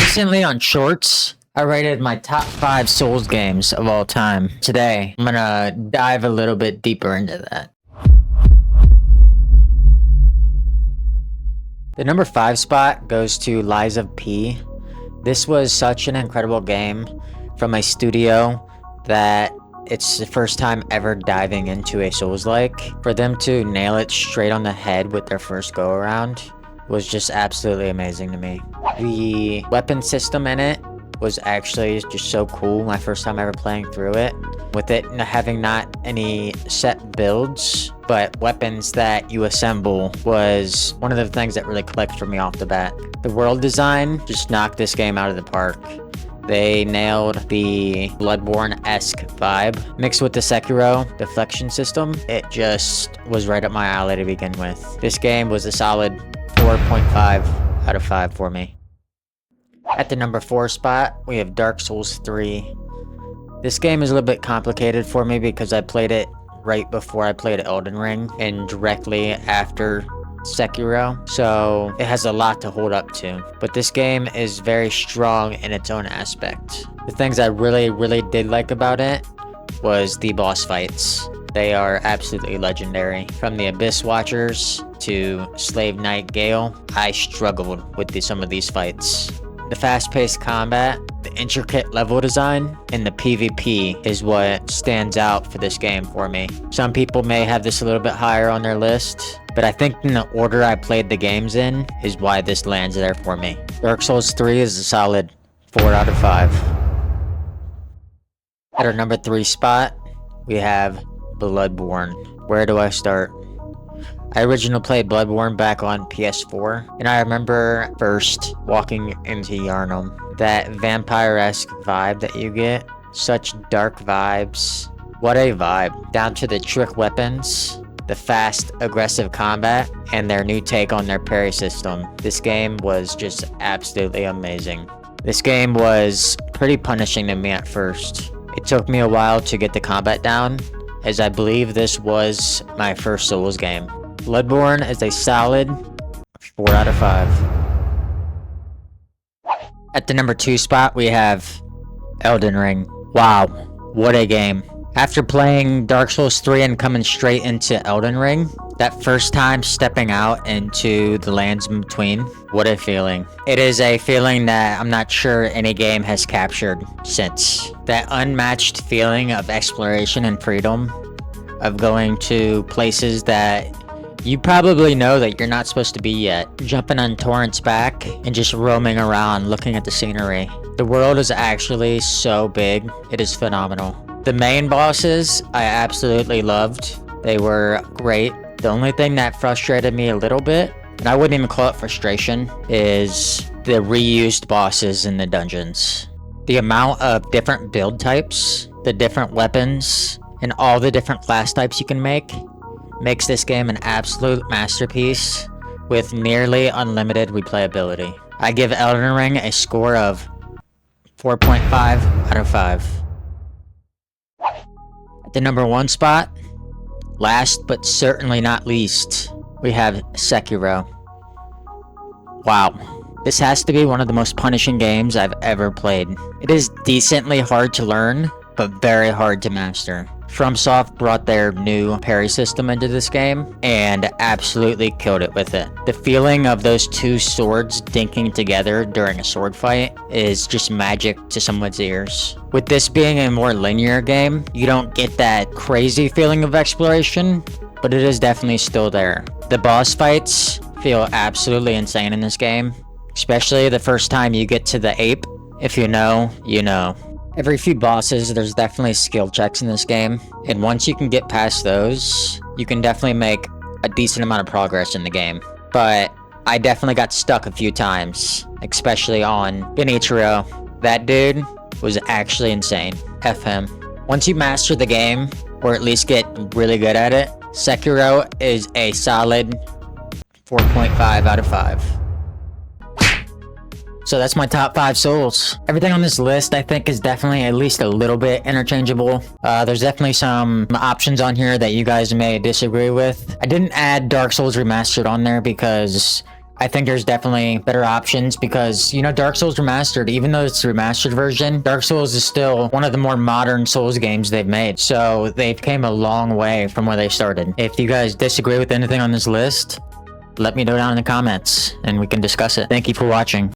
Recently on Shorts, I rated my top 5 Souls games of all time. Today, I'm gonna dive a little bit deeper into that. The number 5 spot goes to Lies of P. This was such an incredible game from a studio that it's the first time ever diving into a Souls-like. For them to nail it straight on the head with their first go-around was just absolutely amazing to me. The weapon system in it was actually just so cool my first time ever playing through it. With it having not any set builds, but weapons that you assemble was one of the things that really clicked for me off the bat. The world design just knocked this game out of the park. They nailed the Bloodborne-esque vibe. Mixed with the Sekiro deflection system, it just was right up my alley to begin with. This game was a solid 4.5 out of 5 for me. At the number 4 spot, we have Dark Souls 3. This game is a little bit complicated for me because I played it right before I played Elden Ring and directly after Sekiro, so it has a lot to hold up to. But this game is very strong in its own aspect. The things I really did like about it was the boss fights. They are absolutely legendary. From the Abyss Watchers to Slave Knight Gale, I struggled with some of these fights. The fast-paced combat, the intricate level design, and the PvP is what stands out for this game for me. Some people may have this a little bit higher on their list, but I think in the order I played the games in is why this lands there for me. Dark Souls 3 is a solid 4 out of 5. At our number 3 spot, we have Bloodborne. Where do I start? I originally played Bloodborne back on PS4, and I remember first walking into Yharnam. That vampire-esque vibe that you get, such dark vibes. What a vibe. Down to the trick weapons, the fast, aggressive combat, and their new take on their parry system. This game was just absolutely amazing. This game was pretty punishing to me at first. It took me a while to get the combat down, as I believe this was my first Souls game. Bloodborne is a solid 4 out of 5. At the number 2 spot, we have Elden Ring. Wow, what a game. After playing Dark Souls 3 and coming straight into Elden Ring, that first time stepping out into the lands in between, what a feeling. It is a feeling that I'm not sure any game has captured since. That unmatched feeling of exploration and freedom, of going to places that you probably know that you're not supposed to be yet. Jumping on Torrent's back and just roaming around looking at the scenery. The world is actually so big, it is phenomenal. The main bosses, I absolutely loved. They were great. The only thing that frustrated me a little bit, and I wouldn't even call it frustration, is the reused bosses in the dungeons. The amount of different build types, the different weapons, and all the different class types you can make makes this game an absolute masterpiece with nearly unlimited replayability. I give Elden Ring a score of 4.5 out of 5. At the number 1 spot, last but certainly not least, we have Sekiro. Wow. This has to be one of the most punishing games I've ever played. It is decently hard to learn, but very hard to master. FromSoft brought their new parry system into this game and absolutely killed it with it. The feeling of those two swords dinking together during a sword fight is just magic to someone's ears. With this being a more linear game, you don't get that crazy feeling of exploration, but it is definitely still there. The boss fights feel absolutely insane in this game, especially the first time you get to the ape. If you know, you know. Every few bosses, there's definitely skill checks in this game, and once you can get past those, you can definitely make a decent amount of progress in the game. But I definitely got stuck a few times, especially on Genichiro. That dude was actually insane. F him. Once you master the game, or at least get really good at it, Sekiro is a solid 4.5 out of 5. So that's my top 5 Souls. Everything on this list I think is definitely at least a little bit interchangeable. There's definitely some options on here that you guys may disagree with. I didn't add Dark Souls Remastered on there because I think there's definitely better options because, you know, Dark Souls Remastered, even though it's the remastered version, Dark Souls is still one of the more modern Souls games they've made. So they've came a long way from where they started. If you guys disagree with anything on this list, let me know down in the comments and we can discuss it. Thank you for watching.